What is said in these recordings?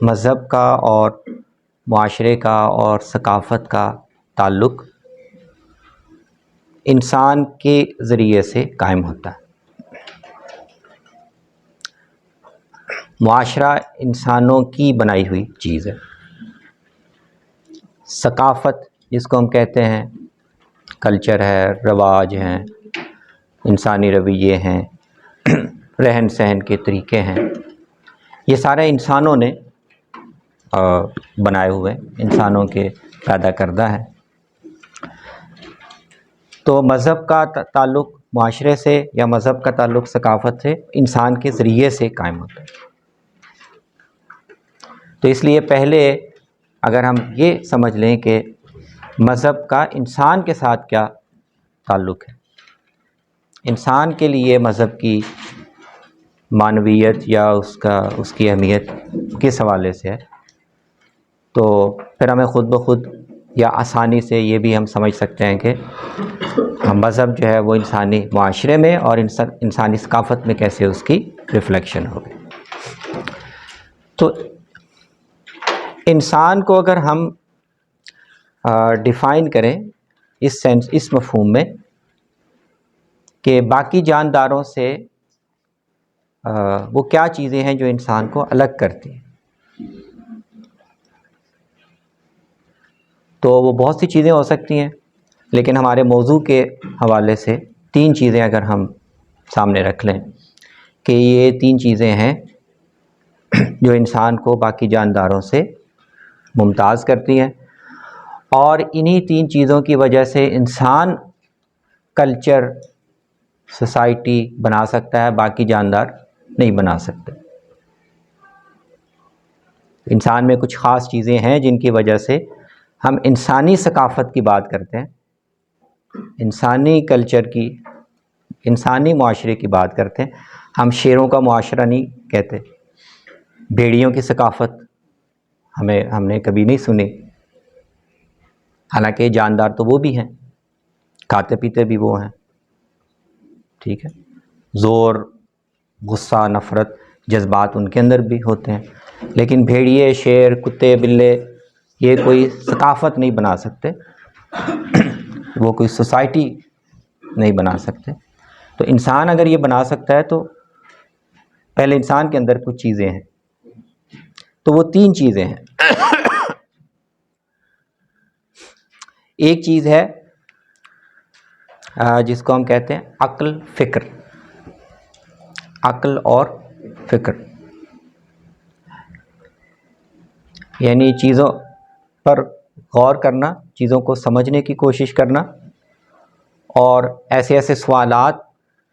مذہب کا اور معاشرے کا اور ثقافت کا تعلق انسان کے ذریعے سے قائم ہوتا ہے۔ معاشرہ انسانوں کی بنائی ہوئی چیز ہے۔ ثقافت جس کو ہم کہتے ہیں، کلچر ہے، رواج ہیں، انسانی رویے ہیں، رہن سہن کے طریقے ہیں، یہ سارے انسانوں نے بنائے ہوئے، انسانوں کے پیدا کردہ ہے۔ تو مذہب کا تعلق معاشرے سے یا مذہب کا تعلق ثقافت سے انسان کے ذریعے سے قائم ہوتا ہے۔ تو اس لیے پہلے اگر ہم یہ سمجھ لیں کہ مذہب کا انسان کے ساتھ کیا تعلق ہے، انسان کے لیے مذہب کی معنویت یا اس کی اہمیت کس حوالے سے ہے، تو پھر ہمیں خود بخود یا آسانی سے یہ بھی ہم سمجھ سکتے ہیں کہ مذہب جو ہے وہ انسانی معاشرے میں اور انسانی ثقافت میں کیسے اس کی ریفلیکشن ہوگی۔ تو انسان کو اگر ہم ڈیفائن کریں اس مفہوم میں کہ باقی جانداروں سے وہ کیا چیزیں ہیں جو انسان کو الگ کرتی ہیں، تو وہ بہت سی چیزیں ہو سکتی ہیں، لیکن ہمارے موضوع کے حوالے سے 3 چیزیں اگر ہم سامنے رکھ لیں کہ یہ 3 چیزیں ہیں جو انسان کو باقی جانداروں سے ممتاز کرتی ہیں، اور انہی 3 چیزوں کی وجہ سے انسان کلچر، سوسائٹی بنا سکتا ہے، باقی جاندار نہیں بنا سکتے۔ انسان میں کچھ خاص چیزیں ہیں جن کی وجہ سے ہم انسانی ثقافت کی بات کرتے ہیں، انسانی کلچر کی، انسانی معاشرے کی بات کرتے ہیں۔ ہم شیروں کا معاشرہ نہیں کہتے، بھیڑیوں کی ثقافت ہم نے کبھی نہیں سنی، حالانکہ جاندار تو وہ بھی ہیں، کھاتے پیتے بھی وہ ہیں، ٹھیک ہے، زور، غصہ، نفرت، جذبات ان کے اندر بھی ہوتے ہیں، لیکن بھیڑیے، شیر، کتے، بلے یہ کوئی ثقافت نہیں بنا سکتے، وہ کوئی سوسائٹی نہیں بنا سکتے۔ تو انسان اگر یہ بنا سکتا ہے تو پہلے انسان کے اندر کچھ چیزیں ہیں، تو وہ 3 چیزیں ہیں۔ ایک چیز ہے جس کو ہم کہتے ہیں عقل، فکر، عقل اور فکر، یعنی چیزوں پر غور کرنا، چیزوں کو سمجھنے کی کوشش کرنا، اور ایسے ایسے سوالات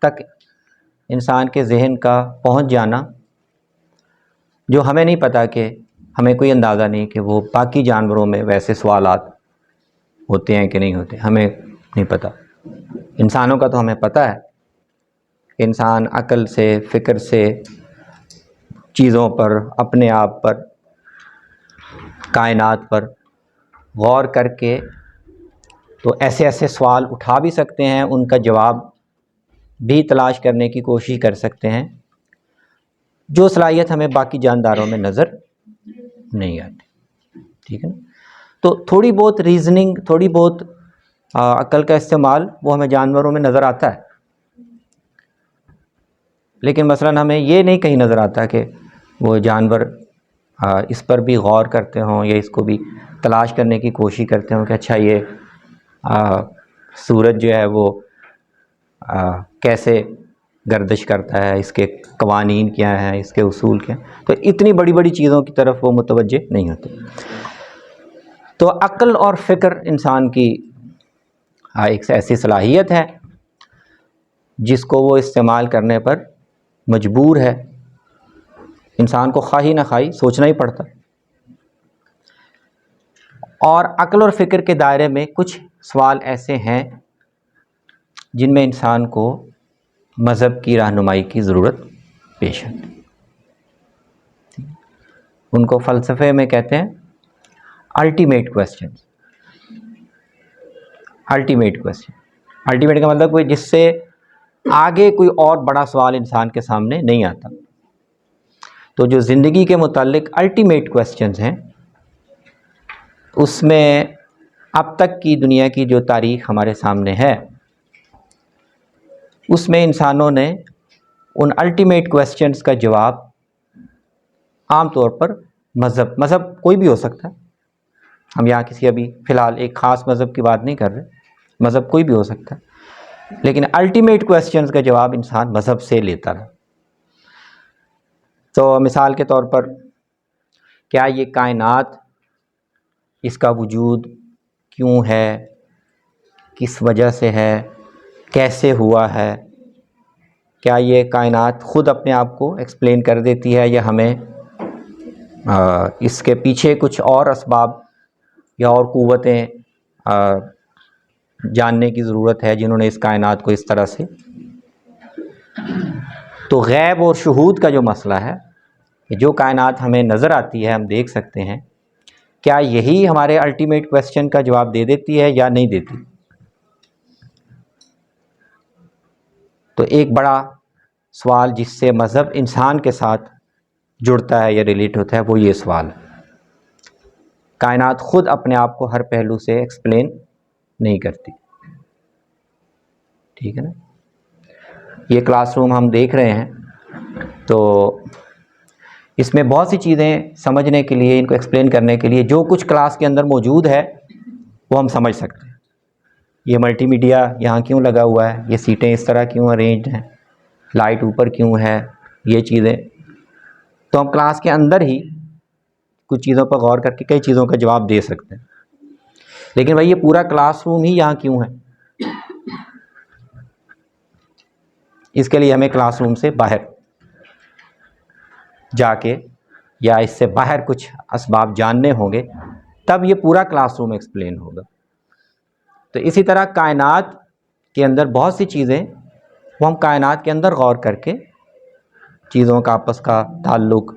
تک انسان کے ذہن کا پہنچ جانا جو ہمیں نہیں پتہ، کہ ہمیں کوئی اندازہ نہیں کہ وہ باقی جانوروں میں ویسے سوالات ہوتے ہیں کہ نہیں ہوتے، ہمیں نہیں پتہ۔ انسانوں کا تو ہمیں پتہ ہے کہ انسان عقل سے، فکر سے چیزوں پر، اپنے آپ پر، کائنات پر غور کر کے تو ایسے ایسے سوال اٹھا بھی سکتے ہیں، ان کا جواب بھی تلاش کرنے کی کوشش کر سکتے ہیں، جو صلاحیت ہمیں باقی جانداروں میں نظر نہیں آتی، ٹھیک ہے نا۔ تو تھوڑی بہت ریزننگ، تھوڑی بہت عقل کا استعمال وہ ہمیں جانوروں میں نظر آتا ہے، لیکن مثلاً ہمیں یہ نہیں کہیں نظر آتا کہ وہ جانور اس پر بھی غور کرتے ہوں یا اس کو بھی تلاش کرنے کی کوشش کرتے ہوں کہ اچھا یہ سورج جو ہے وہ کیسے گردش کرتا ہے، اس کے قوانین کیا ہیں، اس کے اصول کیا ہیں۔ تو اتنی بڑی بڑی چیزوں کی طرف وہ متوجہ نہیں ہوتے۔ تو عقل اور فکر انسان کی ایک ایسی صلاحیت ہے جس کو وہ استعمال کرنے پر مجبور ہے، انسان کو خواہی نہ خواہی سوچنا ہی پڑتا۔ اور عقل اور فکر کے دائرے میں کچھ سوال ایسے ہیں جن میں انسان کو مذہب کی رہنمائی کی ضرورت پیش آتی، ان کو فلسفے میں کہتے ہیں ultimate question. Ultimate question, ultimate کا مطلب کوئی جس سے آگے کوئی اور بڑا سوال انسان کے سامنے نہیں آتا، تو جو زندگی کے متعلق الٹیمیٹ کویسچنز ہیں، اس میں اب تک کی دنیا کی جو تاریخ ہمارے سامنے ہے، اس میں انسانوں نے ان الٹیمیٹ کویسچنز کا جواب عام طور پر مذہب کوئی بھی ہو سکتا ہے، ہم یہاں کسی ابھی فی الحال ایک خاص مذہب کی بات نہیں کر رہے، مذہب کوئی بھی ہو سکتا ہے، لیکن الٹیمیٹ کویسچنز کا جواب انسان مذہب سے لیتا رہا۔ تو مثال کے طور پر، کیا یہ کائنات، اس کا وجود کیوں ہے، کس وجہ سے ہے، کیسے ہوا ہے؟ کیا یہ کائنات خود اپنے آپ کو ایکسپلین کر دیتی ہے، یا ہمیں اس کے پیچھے کچھ اور اسباب یا اور قوتیں جاننے کی ضرورت ہے جنہوں نے اس کائنات کو اس طرح سے؟ تو غیب اور شہود کا جو مسئلہ ہے کہ جو کائنات ہمیں نظر آتی ہے، ہم دیکھ سکتے ہیں، کیا یہی ہمارے الٹیمیٹ کویسچن کا جواب دے دیتی ہے یا نہیں دیتی؟ تو ایک بڑا سوال جس سے مذہب انسان کے ساتھ جڑتا ہے یا ریلیٹ ہوتا ہے، وہ یہ سوال ہے۔ کائنات خود اپنے آپ کو ہر پہلو سے ایکسپلین نہیں کرتی، ٹھیک ہے نا؟ یہ کلاس روم ہم دیکھ رہے ہیں، تو اس میں بہت سی چیزیں سمجھنے کے لیے، ان کو ایکسپلین کرنے کے لیے، جو کچھ کلاس کے اندر موجود ہے وہ ہم سمجھ سکتے ہیں۔ یہ ملٹی میڈیا یہاں کیوں لگا ہوا ہے، یہ سیٹیں اس طرح کیوں ارینجڈ ہیں، لائٹ اوپر کیوں ہے، یہ چیزیں تو ہم کلاس کے اندر ہی کچھ چیزوں پر غور کر کے کئی چیزوں کا جواب دے سکتے ہیں۔ لیکن بھائی یہ پورا کلاس روم ہی یہاں کیوں ہے؟ اس کے لیے ہمیں کلاس روم سے باہر جا کے یا اس سے باہر کچھ اسباب جاننے ہوں گے، تب یہ پورا کلاس روم ایکسپلین ہوگا۔ تو اسی طرح کائنات کے اندر بہت سی چیزیں، وہ ہم کائنات کے اندر غور کر کے چیزوں کا آپس کا تعلق،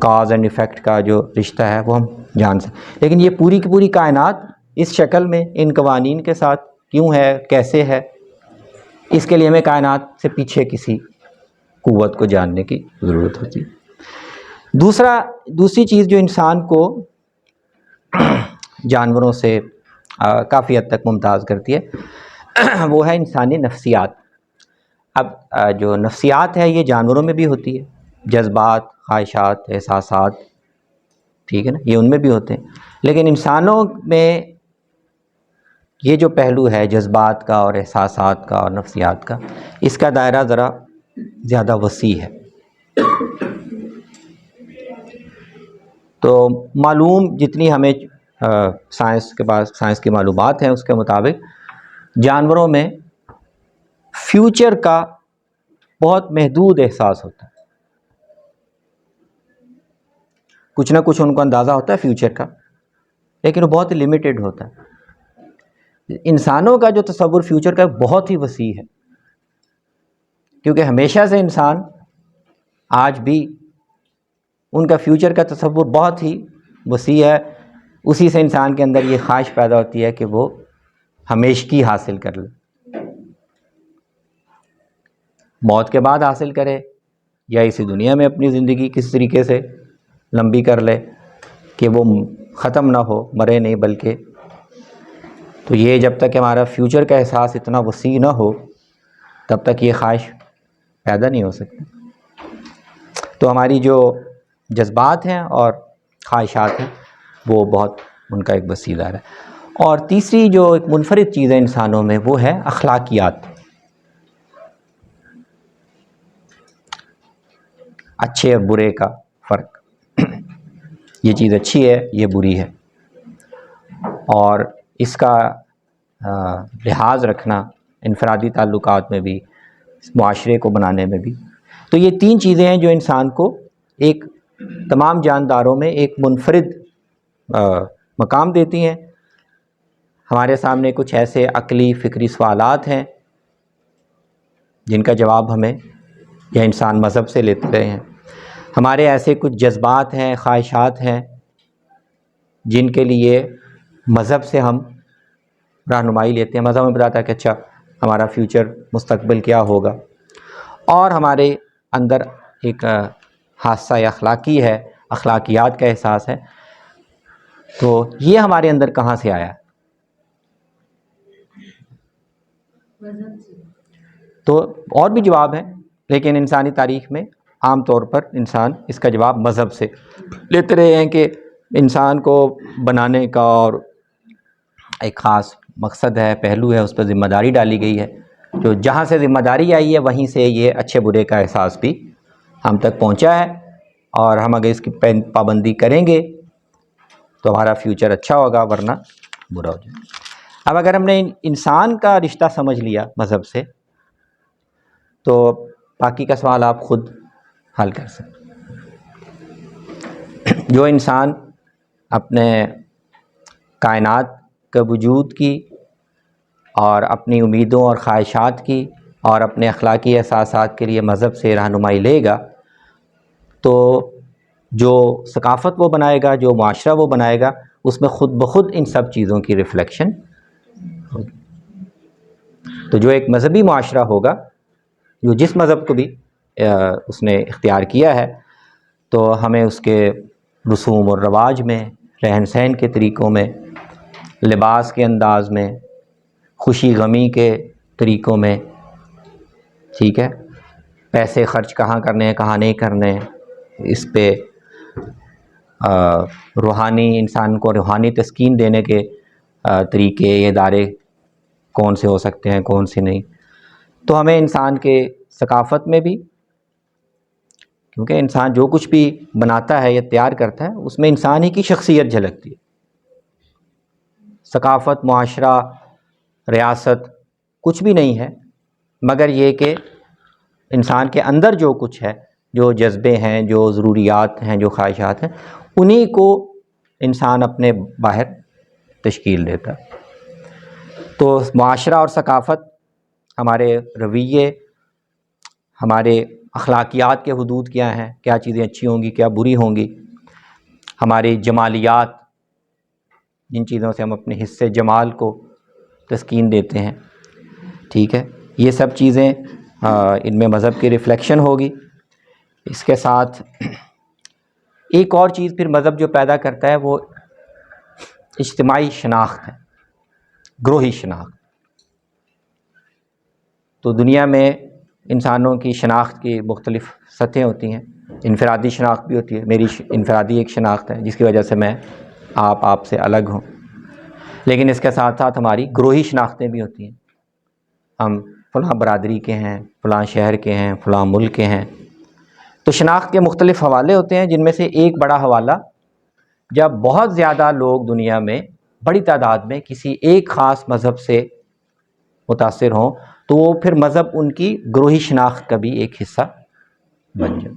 کاز اینڈ ایفیکٹ کا جو رشتہ ہے، وہ ہم جان سکتے۔ لیکن یہ پوری کی پوری کائنات اس شکل میں ان قوانین کے ساتھ کیوں ہے، کیسے ہے، اس کے لیے ہمیں کائنات سے پیچھے کسی قوت کو جاننے کی ضرورت ہوتی ہے۔ دوسری چیز جو انسان کو جانوروں سے کافی حد تک ممتاز کرتی ہے، وہ ہے انسانی نفسیات۔ اب جو نفسیات ہے یہ جانوروں میں بھی ہوتی ہے، جذبات، خواہشات، احساسات، ٹھیک ہے نا، یہ ان میں بھی ہوتے ہیں، لیکن انسانوں میں یہ جو پہلو ہے جذبات کا اور احساسات کا اور نفسیات کا، اس کا دائرہ ذرا زیادہ وسیع ہے۔ تو معلوم جتنی ہمیں سائنس کی معلومات ہیں، اس کے مطابق جانوروں میں فیوچر کا بہت محدود احساس ہوتا ہے، کچھ نہ کچھ ان کو اندازہ ہوتا ہے فیوچر کا، لیکن وہ بہت لمیٹڈ ہوتا ہے۔ انسانوں کا جو تصور فیوچر کا بہت ہی وسیع ہے، کیونکہ ہمیشہ سے انسان آج بھی ان کا فیوچر کا تصور بہت ہی وسیع ہے۔ اسی سے انسان کے اندر یہ خواہش پیدا ہوتی ہے کہ وہ ہمیشگی حاصل کر لے، موت کے بعد حاصل کرے یا اسی دنیا میں اپنی زندگی کس طریقے سے لمبی کر لے کہ وہ ختم نہ ہو، مرے نہیں بلکہ۔ تو یہ جب تک ہمارا فیوچر کا احساس اتنا وسیع نہ ہو، تب تک یہ خواہش پیدا نہیں ہو سکتی۔ تو ہماری جو جذبات ہیں اور خواہشات ہیں، وہ بہت ان کا ایک وسیع دائرہ ہے۔ اور تیسری جو ایک منفرد چیز ہے انسانوں میں، وہ ہے اخلاقیات، اچھے اور برے کا فرق، یہ چیز اچھی ہے، یہ بری ہے، اور اس کا لحاظ رکھنا انفرادی تعلقات میں بھی، معاشرے کو بنانے میں بھی۔ تو یہ تین چیزیں ہیں جو انسان کو ایک تمام جانداروں میں ایک منفرد مقام دیتی ہیں۔ ہمارے سامنے کچھ ایسے عقلی فکری سوالات ہیں جن کا جواب ہمیں یا انسان مذہب سے لیتے رہے ہیں، ہمارے ایسے کچھ جذبات ہیں، خواہشات ہیں جن کے لیے مذہب سے ہم رہنمائی لیتے ہیں، مذہب ہمیں بتاتا ہے کہ اچھا ہمارا فیوچر، مستقبل کیا ہوگا، اور ہمارے اندر ایک حادثہ اخلاقی ہے، اخلاقیات کا احساس ہے، تو یہ ہمارے اندر کہاں سے آیا؟ تو اور بھی جواب ہے، لیکن انسانی تاریخ میں عام طور پر انسان اس کا جواب مذہب سے لیتے رہے ہیں کہ انسان کو بنانے کا اور ایک خاص مقصد ہے، پہلو ہے، اس پر ذمہ داری ڈالی گئی ہے، جو جہاں سے ذمہ داری آئی ہے وہیں سے یہ اچھے برے کا احساس بھی ہم تک پہنچا ہے، اور ہم اگر اس کی پابندی کریں گے تو ہمارا فیوچر اچھا ہوگا، ورنہ برا ہو جائے۔ اب اگر ہم نے انسان کا رشتہ سمجھ لیا مذہب سے، تو باقی کا سوال آپ خود حل کر سکتے۔ جو انسان اپنے کائنات کے وجود کی اور اپنی امیدوں اور خواہشات کی اور اپنے اخلاقی احساسات کے لیے مذہب سے رہنمائی لے گا، تو جو ثقافت وہ بنائے گا، جو معاشرہ وہ بنائے گا، اس میں خود بخود ان سب چیزوں کی ریفلیکشن ہوگی۔ تو جو ایک مذہبی معاشرہ ہوگا، جو جس مذہب کو بھی اس نے اختیار کیا ہے، تو ہمیں اس کے رسوم اور رواج میں، رہن سہن کے طریقوں میں، لباس کے انداز میں، خوشی غمی کے طریقوں میں، ٹھیک ہے، پیسے خرچ کہاں کرنے ہیں کہاں نہیں کرنے ہیں، اس پہ روحانی، انسان کو روحانی تسکین دینے کے طریقے، ادارے کون سے ہو سکتے ہیں کون سے نہیں۔ تو ہمیں انسان کے ثقافت میں بھی، کیونکہ انسان جو کچھ بھی بناتا ہے یا تیار کرتا ہے اس میں انسان ہی کی شخصیت جھلکتی ہے۔ ثقافت، معاشرہ، ریاست کچھ بھی نہیں ہے مگر یہ کہ انسان کے اندر جو کچھ ہے، جو جذبے ہیں، جو ضروریات ہیں، جو خواہشات ہیں، انہی کو انسان اپنے باہر تشکیل دیتا ہے۔ تو معاشرہ اور ثقافت ہمارے رویے، ہمارے اخلاقیات کے حدود کیا ہیں، کیا چیزیں اچھی ہوں گی، کیا بری ہوں گی، ہماری جمالیات، جن چیزوں سے ہم اپنے حصے جمال کو تسکین دیتے ہیں، ٹھیک ہے، یہ سب چیزیں ان میں مذہب کی ریفلیکشن ہوگی۔ اس کے ساتھ ایک اور چیز پھر مذہب جو پیدا کرتا ہے وہ اجتماعی شناخت ہے، گروہی شناخت۔ تو دنیا میں انسانوں کی شناخت کی مختلف سطحیں ہوتی ہیں، انفرادی شناخت بھی ہوتی ہے، میری انفرادی ایک شناخت ہے جس کی وجہ سے میں آپ سے الگ ہوں، لیکن اس کے ساتھ ساتھ ہماری گروہی شناختیں بھی ہوتی ہیں، ہم فلاں برادری کے ہیں، فلاں شہر کے ہیں، فلاں ملک کے ہیں۔ تو شناخت کے مختلف حوالے ہوتے ہیں، جن میں سے ایک بڑا حوالہ، جب بہت زیادہ لوگ دنیا میں بڑی تعداد میں کسی ایک خاص مذہب سے متاثر ہوں تو وہ پھر مذہب ان کی گروہی شناخت کا بھی ایک حصہ بن جائے۔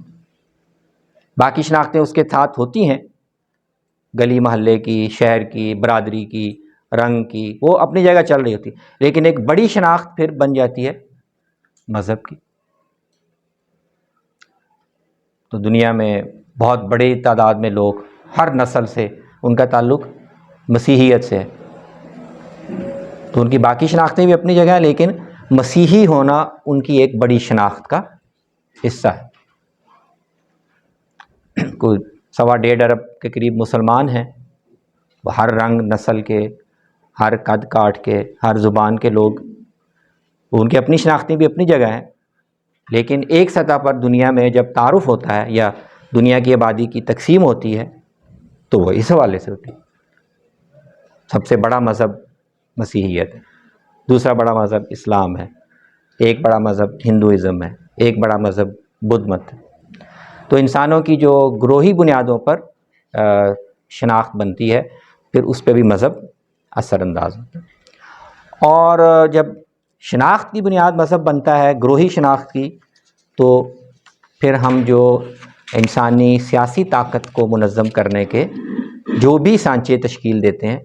باقی شناختیں اس کے ساتھ ہوتی ہیں، گلی محلے کی، شہر کی، برادری کی، رنگ کی، وہ اپنی جگہ چل رہی ہوتی، لیکن ایک بڑی شناخت پھر بن جاتی ہے مذہب کی۔ تو دنیا میں بہت بڑی تعداد میں لوگ ہر نسل سے ان کا تعلق مسیحیت سے ہے، تو ان کی باقی شناختیں بھی اپنی جگہ ہیں، لیکن مسیحی ہونا ان کی ایک بڑی شناخت کا حصہ ہے۔ کوئی 1.25 ارب کے قریب مسلمان ہیں، ہر رنگ نسل کے، ہر قد کاٹ کے، ہر زبان کے لوگ، ان کی اپنی شناختیں بھی اپنی جگہ ہیں، لیکن ایک سطح پر دنیا میں جب تعارف ہوتا ہے یا دنیا کی آبادی کی تقسیم ہوتی ہے تو وہ اس حوالے سے ہوتی ہے۔ سب سے بڑا مذہب مسیحیت ہے، دوسرا بڑا مذہب اسلام ہے، ایک بڑا مذہب ہندوازم ہے، ایک بڑا مذہب بدھ مت ہے۔ تو انسانوں کی جو گروہی بنیادوں پر شناخت بنتی ہے، پھر اس پہ بھی مذہب اثر انداز ہوتا ہے۔ اور جب شناخت کی بنیاد مذہب بنتا ہے، گروہی شناخت کی، تو پھر ہم جو انسانی سیاسی طاقت کو منظم کرنے کے جو بھی سانچے تشکیل دیتے ہیں،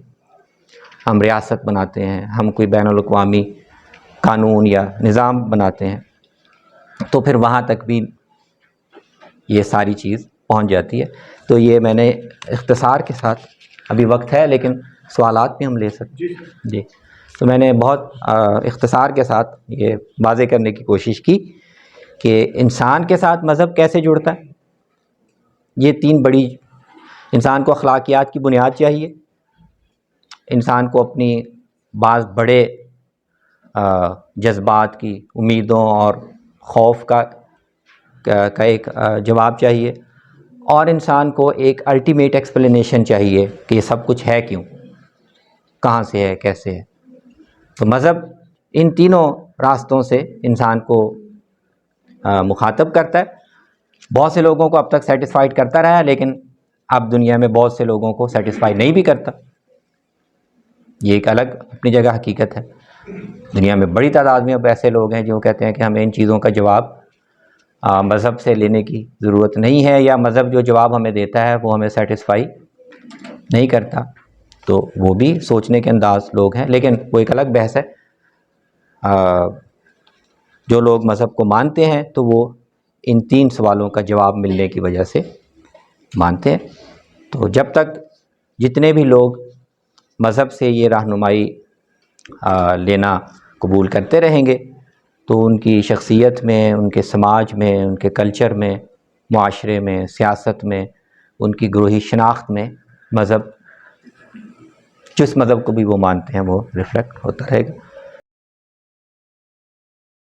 ہم ریاست بناتے ہیں، ہم کوئی بین الاقوامی قانون یا نظام بناتے ہیں، تو پھر وہاں تک بھی یہ ساری چیز پہنچ جاتی ہے۔ تو یہ میں نے اختصار کے ساتھ، ابھی وقت ہے لیکن سوالات بھی ہم لے سکتے ہیں جی، تو میں نے بہت اختصار کے ساتھ یہ واضح کرنے کی کوشش کی کہ انسان کے ساتھ مذہب کیسے جڑتا ہے، یہ تین بڑی، انسان کو اخلاقیات کی بنیاد چاہیے، انسان کو اپنی بعض بڑے جذبات کی، امیدوں اور خوف کا ایک جواب چاہیے، اور انسان کو ایک الٹیمیٹ ایکسپلینیشن چاہیے کہ یہ سب کچھ ہے کیوں، کہاں سے ہے، کیسے ہے۔ تو مذہب ان تینوں راستوں سے انسان کو مخاطب کرتا ہے۔ بہت سے لوگوں کو اب تک سیٹسفائیڈ کرتا رہا ہے، لیکن اب دنیا میں بہت سے لوگوں کو سیٹسفائی نہیں بھی کرتا۔ یہ ایک الگ اپنی جگہ حقیقت ہے۔ دنیا میں بڑی تعداد میں اب ایسے لوگ ہیں جو کہتے ہیں کہ ہمیں ان چیزوں کا جواب مذہب سے لینے کی ضرورت نہیں ہے، یا مذہب جو جواب ہمیں دیتا ہے وہ ہمیں سیٹسفائی نہیں کرتا۔ تو وہ بھی سوچنے کے انداز لوگ ہیں، لیکن وہ ایک الگ بحث ہے۔ جو لوگ مذہب کو مانتے ہیں تو وہ ان تین سوالوں کا جواب ملنے کی وجہ سے مانتے ہیں۔ تو جب تک جتنے بھی لوگ مذہب سے یہ رہنمائی لینا قبول کرتے رہیں گے تو ان کی شخصیت میں، ان کے سماج میں، ان کے کلچر میں، معاشرے میں، سیاست میں، ان کی گروہی شناخت میں مذہب، جس مذہب کو بھی وہ مانتے ہیں وہ ریفلیکٹ ہوتا رہے گا۔